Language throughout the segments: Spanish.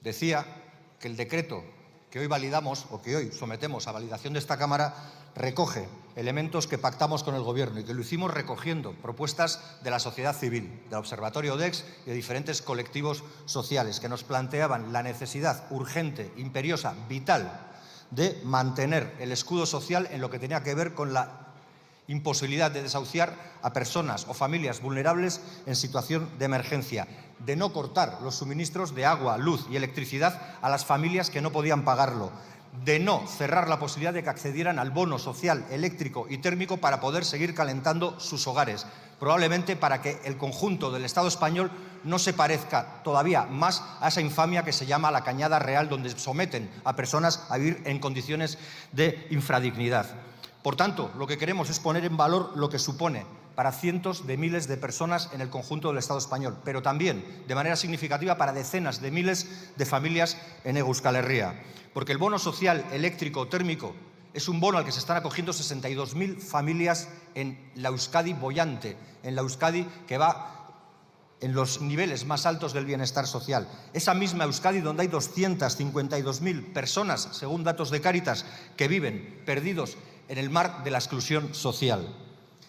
Decía que el decreto que hoy validamos o que hoy sometemos a validación de esta Cámara recoge elementos que pactamos con el Gobierno y que lo hicimos recogiendo propuestas de la sociedad civil, del Observatorio DEX y de diferentes colectivos sociales que nos planteaban la necesidad urgente, imperiosa, vital de mantener el escudo social en lo que tenía que ver con la imposibilidad de desahuciar a personas o familias vulnerables en situación de emergencia, de no cortar los suministros de agua, luz y electricidad a las familias que no podían pagarlo, de no cerrar la posibilidad de que accedieran al bono social eléctrico y térmico para poder seguir calentando sus hogares, probablemente para que el conjunto del Estado español no se parezca todavía más a esa infamia que se llama la Cañada Real, donde someten a personas a vivir en condiciones de infradignidad. Por tanto, lo que queremos es poner en valor lo que supone para cientos de miles de personas en el conjunto del Estado español, pero también, de manera significativa, para decenas de miles de familias en Euskal Herria. Porque el bono social eléctrico térmico es un bono al que se están acogiendo 62.000 familias en la Euskadi boyante, en la Euskadi que va en los niveles más altos del bienestar social. Esa misma Euskadi donde hay 252.000 personas, según datos de Cáritas, que viven perdidos en el mar de la exclusión social.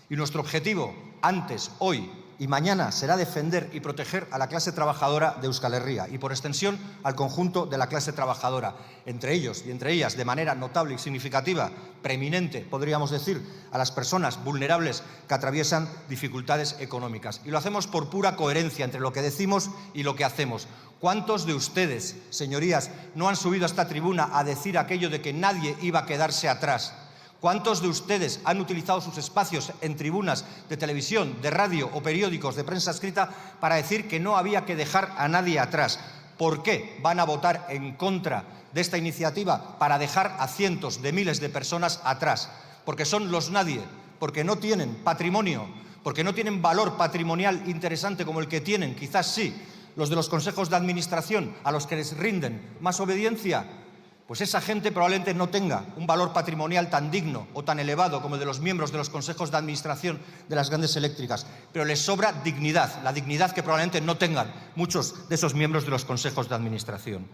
Y nuestro objetivo, antes, hoy y mañana, será defender y proteger a la clase trabajadora de Euskal Herria y, por extensión, al conjunto de la clase trabajadora, entre ellos y entre ellas, de manera notable y significativa, preeminente, podríamos decir, a las personas vulnerables que atraviesan dificultades económicas. Y lo hacemos por pura coherencia entre lo que decimos y lo que hacemos. ¿Cuántos de ustedes, señorías, no han subido a esta tribuna a decir aquello de que nadie iba a quedarse atrás? ¿Cuántos de ustedes han utilizado sus espacios en tribunas de televisión, de radio o periódicos de prensa escrita para decir que no había que dejar a nadie atrás? ¿Por qué van a votar en contra de esta iniciativa para dejar a cientos de miles de personas atrás? Porque son los nadie, porque no tienen patrimonio, porque no tienen valor patrimonial interesante como el que tienen, quizás sí, los de los consejos de administración a los que les rinden más obediencia. Pues esa gente probablemente no tenga un valor patrimonial tan digno o tan elevado como el de los miembros de los consejos de administración de las grandes eléctricas, pero les sobra dignidad, la dignidad que probablemente no tengan muchos de esos miembros de los consejos de administración.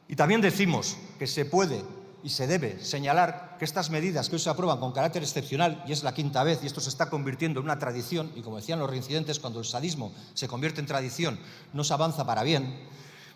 Y también decimos que se puede y se debe señalar que estas medidas que hoy se aprueban con carácter excepcional, y es la quinta vez, y esto se está convirtiendo en una tradición, y como decían los reincidentes, cuando el sadismo se convierte en tradición, no se avanza para bien.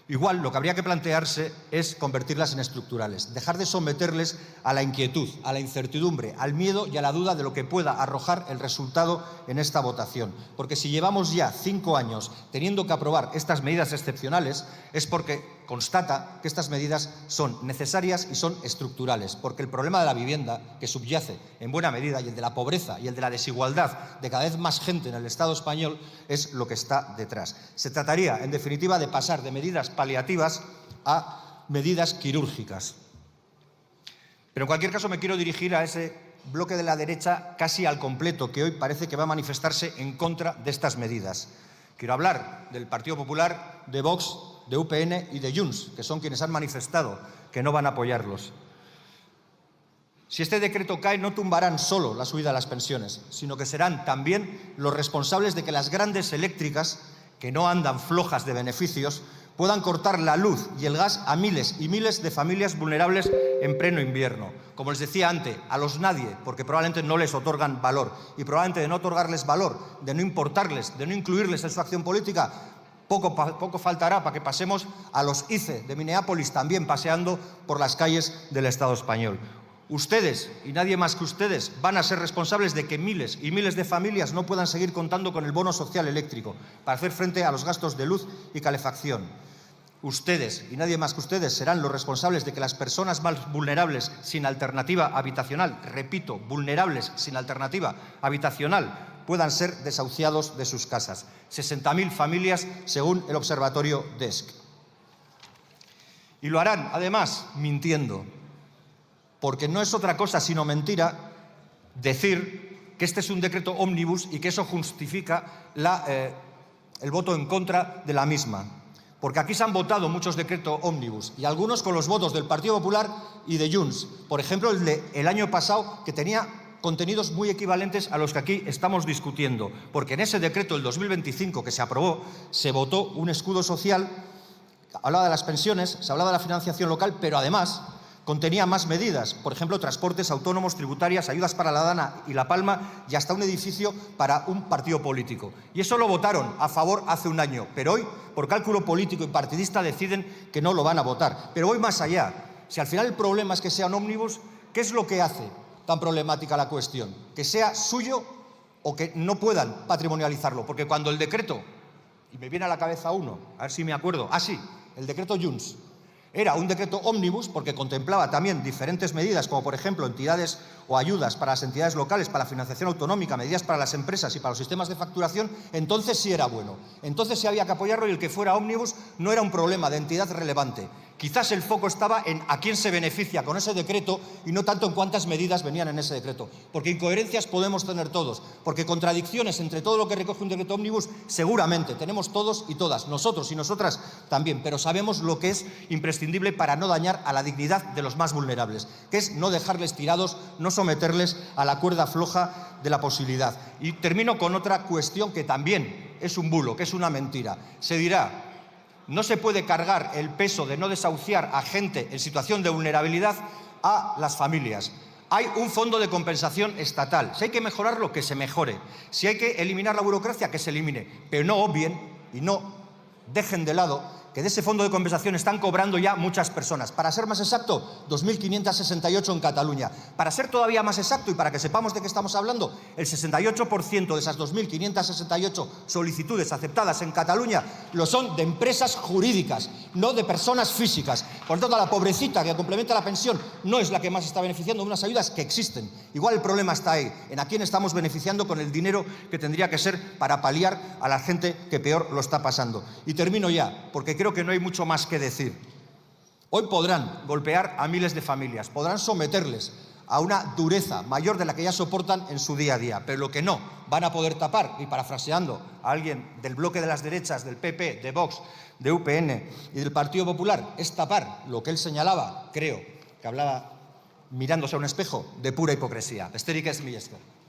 Igual, lo que habría que plantearse es convertirlas en estructurales, dejar de someterles a la inquietud, a la incertidumbre, al miedo y a la duda de lo que pueda arrojar el resultado en esta votación. Porque si llevamos ya 5 años teniendo que aprobar estas medidas excepcionales, es porque constata que estas medidas son necesarias y son estructurales, porque el problema de la vivienda, que subyace en buena medida, y el de la pobreza y el de la desigualdad de cada vez más gente en el Estado español, es lo que está detrás. Se trataría, en definitiva, de pasar de medidas paliativas a medidas quirúrgicas. Pero en cualquier caso me quiero dirigir a ese bloque de la derecha casi al completo, que hoy parece que va a manifestarse en contra de estas medidas. Quiero hablar del Partido Popular, de Vox, de UPN y de Junts, que son quienes han manifestado que no van a apoyarlos. Si este decreto cae, no tumbarán solo la subida de las pensiones, sino que serán también los responsables de que las grandes eléctricas, que no andan flojas de beneficios, puedan cortar la luz y el gas a miles y miles de familias vulnerables en pleno invierno. Como les decía antes, a los nadie, porque probablemente no les otorgan valor, y probablemente de no otorgarles valor, de no importarles, de no incluirles en su acción política, poco faltará para que pasemos a los ICE de Minneapolis también paseando por las calles del Estado español. Ustedes, y nadie más que ustedes, van a ser responsables de que miles y miles de familias no puedan seguir contando con el bono social eléctrico para hacer frente a los gastos de luz y calefacción. Ustedes, y nadie más que ustedes, serán los responsables de que las personas más vulnerables sin alternativa habitacional, repito, vulnerables sin alternativa habitacional, puedan ser desahuciados de sus casas. 60.000 familias, según el Observatorio DESC. Y lo harán, además, mintiendo. Porque no es otra cosa sino mentira decir que este es un decreto ómnibus y que eso justifica el voto en contra de la misma. Porque aquí se han votado muchos decretos ómnibus y algunos con los votos del Partido Popular y de Junts. Por ejemplo, el del año pasado, que tenía contenidos muy equivalentes a los que aquí estamos discutiendo. Porque en ese decreto del 2025 que se aprobó, se votó un escudo social hablaba de las pensiones, se hablaba de la financiación local, pero además contenía más medidas, por ejemplo, transportes autónomos, tributarias, ayudas para la Dana y La Palma y hasta un edificio para un partido político. Y eso lo votaron a favor hace un año, pero hoy, por cálculo político y partidista, deciden que no lo van a votar. Pero voy más allá. Si al final el problema es que sea un ómnibus, ¿qué es lo que hace tan problemática la cuestión? Que sea suyo o que no puedan patrimonializarlo. Porque cuando el decreto, y me viene a la cabeza uno, a ver si me acuerdo, sí, el decreto Junts, era un decreto ómnibus porque contemplaba también diferentes medidas, como por ejemplo entidades o ayudas para las entidades locales, para la financiación autonómica, medidas para las empresas y para los sistemas de facturación, entonces sí era bueno. Entonces sí había que apoyarlo y el que fuera ómnibus no era un problema de entidad relevante. Quizás el foco estaba en a quién se beneficia con ese decreto y no tanto en cuántas medidas venían en ese decreto. Porque incoherencias podemos tener todos, porque contradicciones entre todo lo que recoge un decreto ómnibus seguramente tenemos todos y todas, nosotros y nosotras también, pero sabemos lo que es imprescindible para no dañar a la dignidad de los más vulnerables, que es no dejarles tirados, no someterles a la cuerda floja de la posibilidad. Y termino con otra cuestión que también es un bulo, que es una mentira. Se dirá: no se puede cargar el peso de no desahuciar a gente en situación de vulnerabilidad a las familias. Hay un fondo de compensación estatal. Si hay que mejorarlo, que se mejore. Si hay que eliminar la burocracia, que se elimine. Pero no obvien y no dejen de lado que de ese fondo de compensación están cobrando ya muchas personas. Para ser más exacto, 2.568 en Cataluña. Para ser todavía más exacto y para que sepamos de qué estamos hablando, el 68% de esas 2.568 solicitudes aceptadas en Cataluña lo son de empresas jurídicas, no de personas físicas. Por lo tanto, la pobrecita que complementa la pensión no es la que más está beneficiando de unas ayudas que existen. Igual el problema está ahí, en a quién estamos beneficiando con el dinero que tendría que ser para paliar a la gente que peor lo está pasando. Y termino ya, porque creo que no hay mucho más que decir. Hoy podrán golpear a miles de familias, podrán someterles a una dureza mayor de la que ya soportan en su día a día, pero lo que no van a poder tapar, y parafraseando a alguien del bloque de las derechas, del PP, de Vox, de UPN y del Partido Popular, es tapar lo que él señalaba, creo que hablaba mirándose a un espejo, de pura hipocresía. Besterik ez, mila esker.